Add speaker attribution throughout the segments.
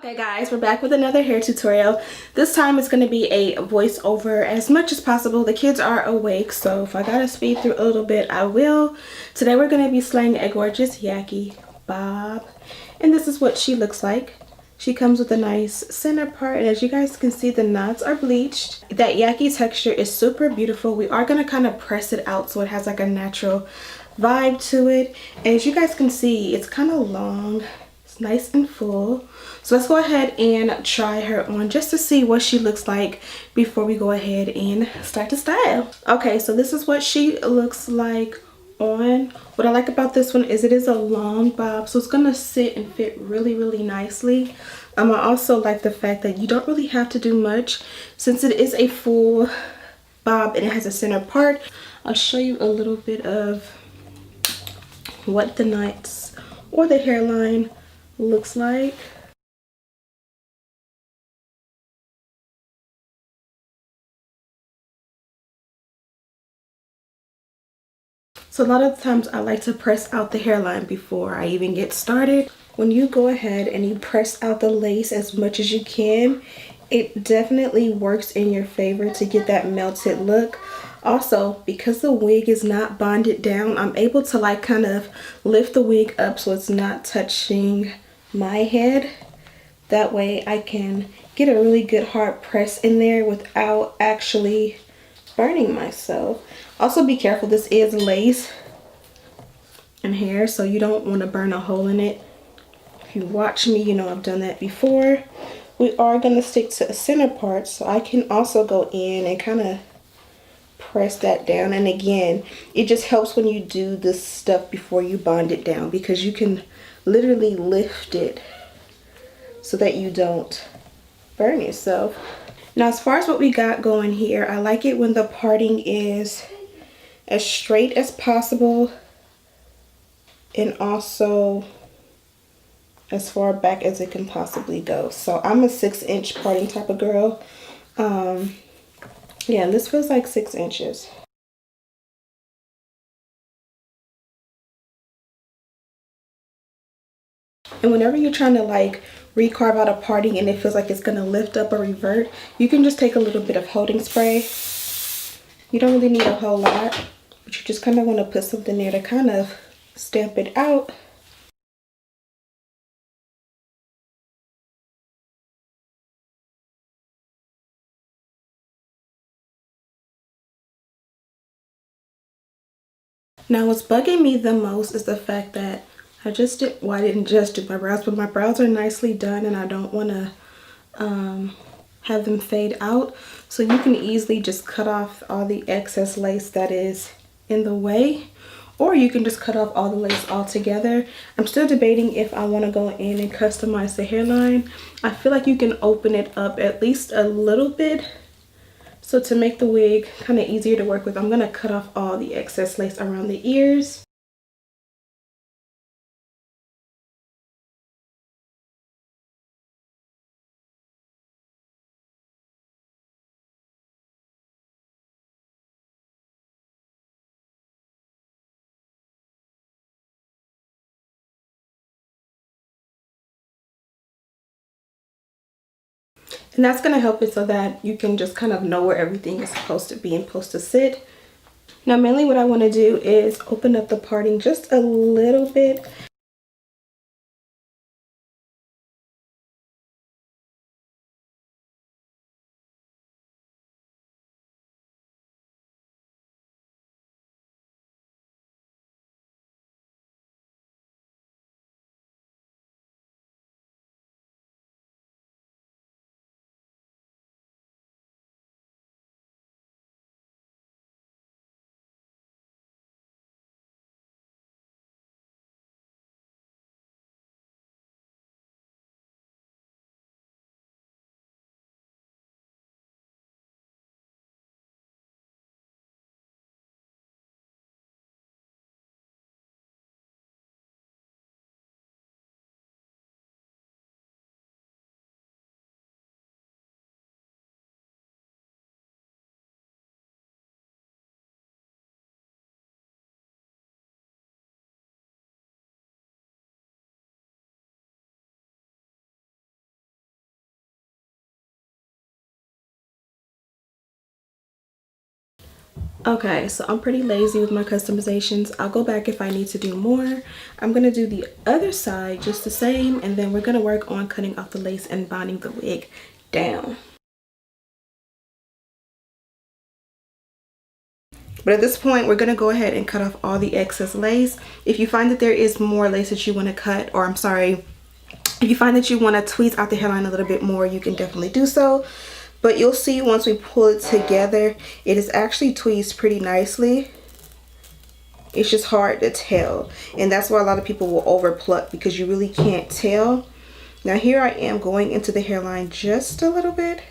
Speaker 1: Okay guys, we're back with another hair tutorial. This time it's going to be a voiceover as much as possible. The kids are awake, so if I gotta speed through a little bit, I will. Today we're going to be slaying a gorgeous Yaki bob, and this is what she looks like. She comes with a nice center part, and as you guys can see, the knots are bleached. That Yaki texture is super beautiful. We are going to kind of press it out so it has like a natural vibe to it. And as you guys can see, it's kind of long. It's nice and full. So let's go ahead and try her on just to see what she looks like before we go ahead and start to style. Okay, so this is what she looks like on. What I like about this one is it is a long bob, so it's gonna sit and fit really nicely. I also like the fact that you don't really have to do much since it is a full bob and it has a center part. I'll show you a little bit of what the knots or the hairline looks like. So a lot of times I like to press out the hairline before I even get started. When you go ahead and you press out the lace as much as you can, it definitely works in your favor to get that melted look. Also, because the wig is not bonded down, I'm able to like kind of lift the wig up so it's not touching my head. That way I can get a really good hard press in there without actually burning myself. Also be careful, this is lace and hair, so you don't want to burn a hole in it. If you watch me, you know I've done that before. We are going to stick to a center part, so I can also go in and kind of press that down. And again, it just helps when you do this stuff before you bond it down, because you can literally lift it so that you don't burn yourself. Now as far as what we got going here, I like it when the parting is as straight as possible and also as far back as it can possibly go. So I'm a 6-inch parting type of girl. Yeah, and this feels like 6 inches. And whenever you're trying to like recarve out a parting and it feels like it's gonna lift up or revert, you can just take a little bit of holding spray. You don't really need a whole lot, but you just kind of want to put something there to kind of stamp it out. Now what's bugging me the most is the fact that I didn't just do my brows, but my brows are nicely done and I don't want to have them fade out. So you can easily just cut off all the excess lace that is in the way, or you can just cut off all the lace altogether. I'm still debating if I want to go in and customize the hairline. I feel like you can open it up at least a little bit. So to make the wig kind of easier to work with, I'm going to cut off all the excess lace around the ears. And that's going to help it so that you can just kind of know where everything is supposed to be and supposed to sit. Now mainly what I want to do is open up the parting just a little bit. Okay, so I'm pretty lazy with my customizations. I'll go back if I need to do more. I'm gonna do the other side just the same, and then we're gonna work on cutting off the lace and binding the wig down. But at this point, we're gonna go ahead and cut off all the excess lace. If you find that there is more lace that you wanna cut, or I'm sorry, if you find that you wanna tweeze out the hairline a little bit more, you can definitely do so. But you'll see once we pull it together, it is actually tweezed pretty nicely. It's just hard to tell. And that's why a lot of people will over pluck, because you really can't tell. Now here I am going into the hairline just a little bit.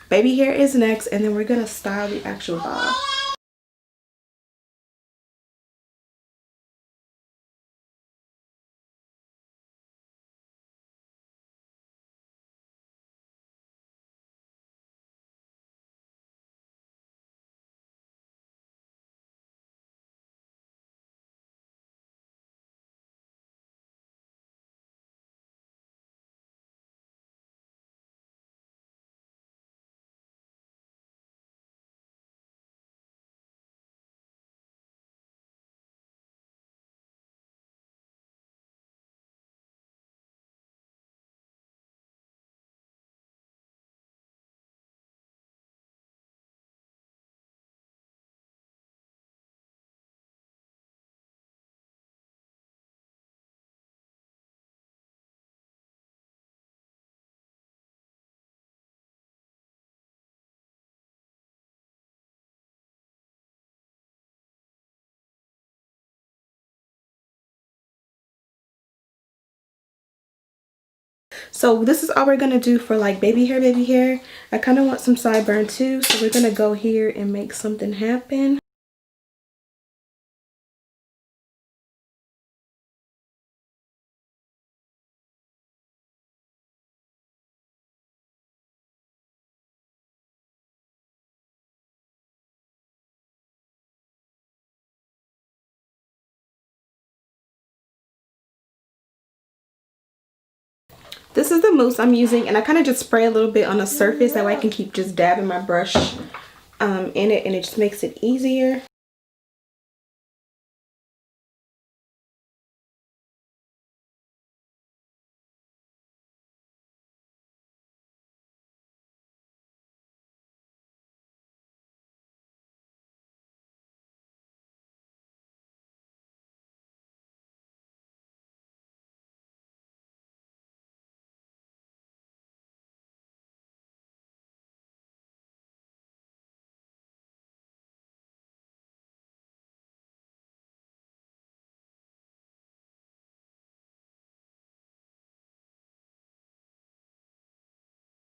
Speaker 1: Baby hair is next, and then we're gonna style the actual bob. So this is all we're gonna do for like baby hair, baby hair. I kind of want some sideburn too, so we're gonna go here and make something happen. This is the mousse I'm using, and I kind of just spray a little bit on the surface, that way I can keep just dabbing my brush in it, and it just makes it easier.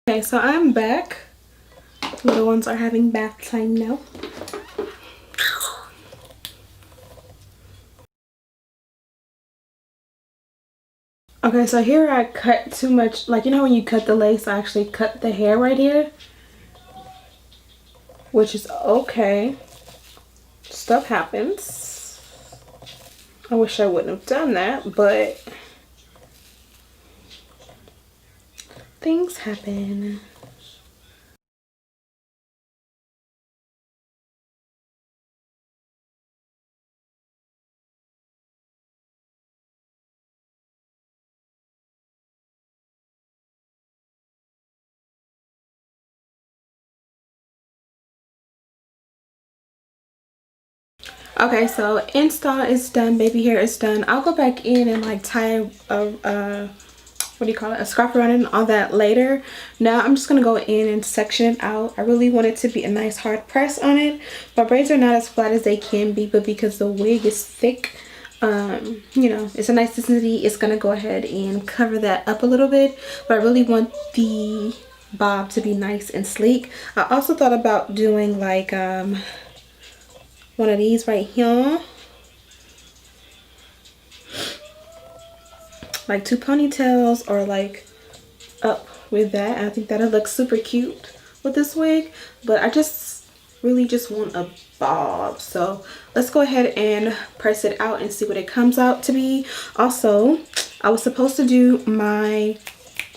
Speaker 1: Okay, so I'm back. Little ones are having bath time now. Okay, so here I cut too much. Like, you know when you cut the lace, I actually cut the hair right here, which is okay. Stuff happens. I wish I wouldn't have done that, but things happen. Okay, so install is done, baby hair is done. I'll go back in and like tie a what do you call it, a scarf around it and all that later. Now I'm just gonna go in and section it out. I really want it to be a nice hard press on it. My braids are not as flat as they can be, but because the wig is thick, you know, it's a nice density, it's gonna go ahead and cover that up a little bit. But I really want the bob to be nice and sleek. I also thought about doing like one of these right here, like 2 ponytails, or like up with that. I think that'll look super cute with this wig, but I just really just want a bob. So let's go ahead and press it out and see what it comes out to be. Also, I was supposed to do my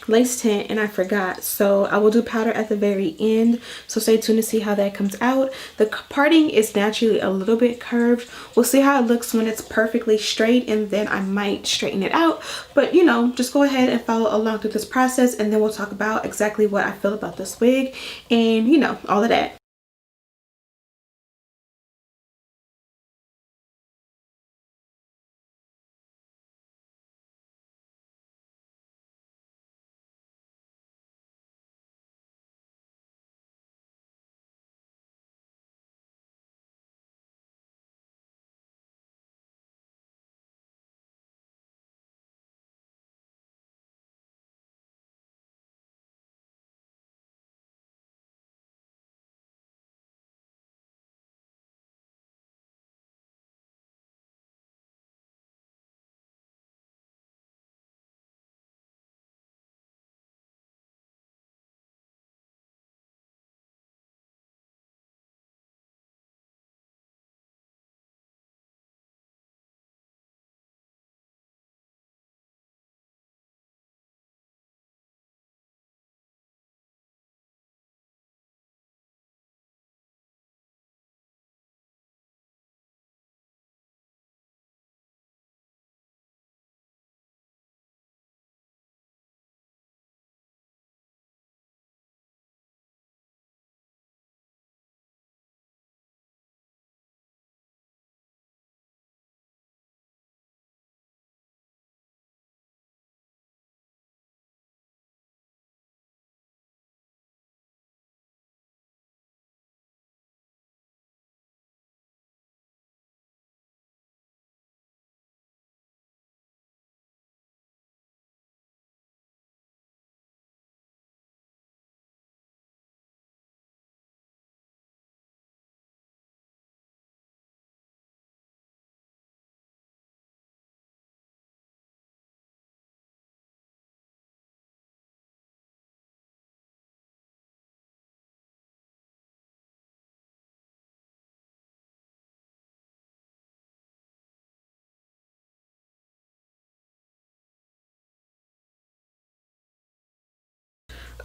Speaker 1: lace tint and I forgot, so I will do powder at the very end, so stay tuned to see how that comes out. The parting is naturally a little bit curved. We'll see how it looks when it's perfectly straight, and then I might straighten it out. But you know, just go ahead and follow along through this process, and then we'll talk about exactly what I feel about this wig and you know, all of that.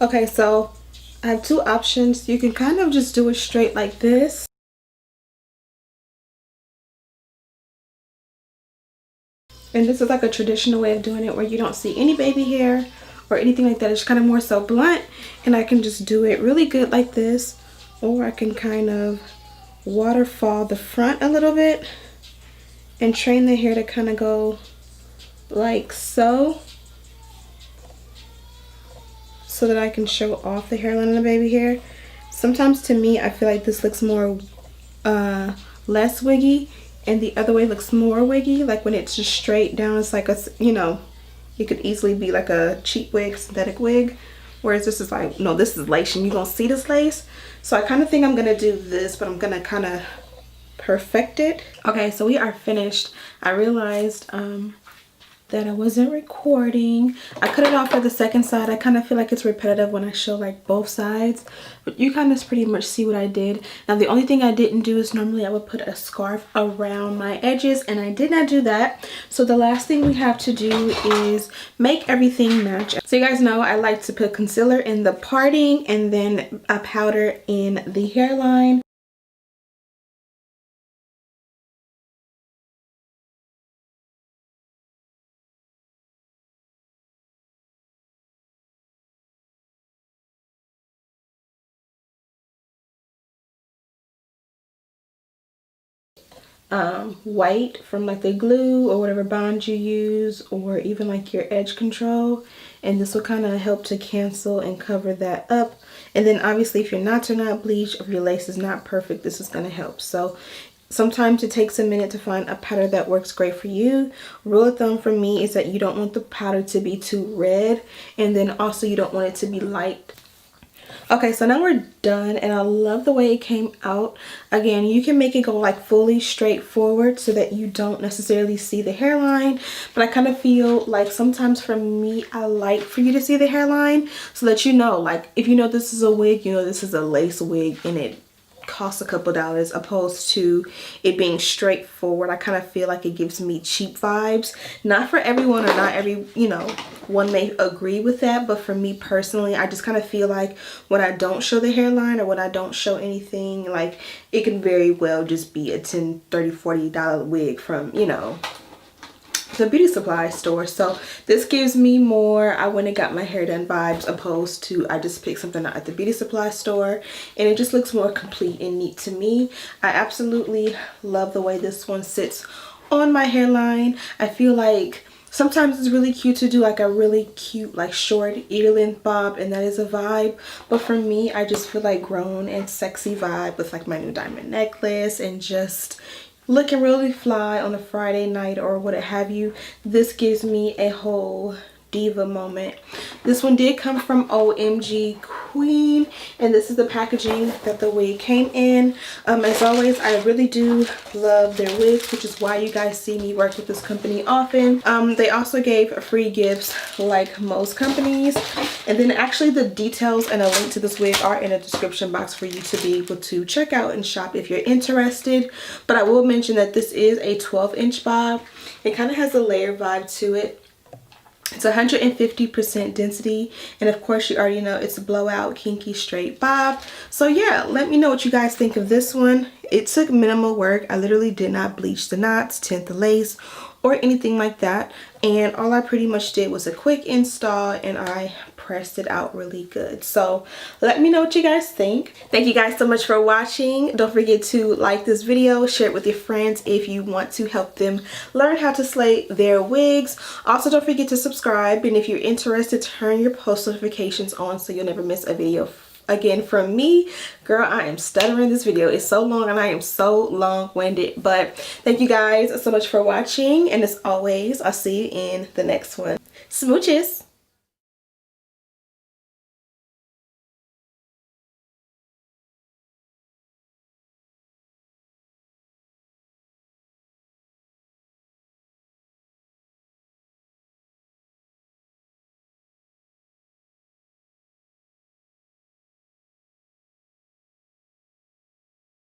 Speaker 1: Okay, so I have 2 options. You can kind of just do it straight like this, and this is like a traditional way of doing it where you don't see any baby hair or anything like that. It's kind of more so blunt, and I can just do it really good like this, or I can kind of waterfall the front a little bit and train the hair to kind of go like so that I can show off the hairline of the baby hair. Sometimes to me, I feel like this looks more less wiggy, and the other way looks more wiggy. Like when it's just straight down, it's like a, you know, it could easily be like a cheap wig, synthetic wig, whereas this is like, no, this is lace and you gonna see this lace. So I kind of think I'm gonna do this, but I'm gonna kind of perfect it. Okay, so we are finished. I realized that I wasn't recording. I cut it off for the second side. I kind of feel like it's repetitive when I show like both sides, but you kind of pretty much see what I did. Now the only thing I didn't do is normally I would put a scarf around my edges, and I did not do that. So the last thing we have to do is make everything match. So you guys know I like to put concealer in the parting and then a powder in the hairline. White from like the glue or whatever bond you use, or even like your edge control, and this will kind of help to cancel and cover that up. And then obviously if your knots are not bleached, if your lace is not perfect, this is going to help. So sometimes it takes a minute to find a powder that works great for you. Rule of thumb for me is that you don't want the powder to be too red, and then also you don't want it to be light. Okay, so now we're done, and I love the way it came out. Again, you can make it go like fully straight forward so that you don't necessarily see the hairline, but I kind of feel like sometimes for me, I like for you to see the hairline so that you know, like if you know this is a wig, you know this is a lace wig and it costs a couple dollars, opposed to it being straightforward. I kind of feel like it gives me cheap vibes. Not for everyone, or not every, you know, one may agree with that, but for me personally, I just kind of feel like when I don't show the hairline or when I don't show anything, like it can very well just be a $10, $30, $40 wig from, you know, the beauty supply store. So this gives me more I went and got my hair done vibes, opposed to I just picked something out at the beauty supply store, and it just looks more complete and neat to me. I absolutely love the way this one sits on my hairline. I feel like sometimes it's really cute to do like a really cute like short ear length bob, and that is a vibe, but for me I just feel like grown and sexy vibe with like my new diamond necklace and just looking really fly on a Friday night or what have you. This gives me a whole diva moment. This one did come from OMGQueen, and this is the packaging that the wig came in. As always, I really do love their wigs, which is why you guys see me work with this company often. They also gave free gifts like most companies, and then actually the details and a link to this wig are in a description box for you to be able to check out and shop if you're interested. But I will mention that this is a 12-inch bob. It kind of has a layer vibe to it. It's 150% density, and of course you already know it's a blowout kinky straight bob. So yeah, let me know what you guys think of this one. It took minimal work. I literally did not bleach the knots, tint the lace, or anything like that, and all I pretty much did was a quick install, and I pressed it out really good. So let me know what you guys think. Thank you guys so much for watching. Don't forget to like this video, share it with your friends if you want to help them learn how to slay their wigs. Also, don't forget to subscribe, and if you're interested, turn your post notifications on so you'll never miss a video again from me. Girl, I am stuttering. This video is so long and I am so long-winded, but thank you guys so much for watching, and as always, I'll see you in the next one. Smooches.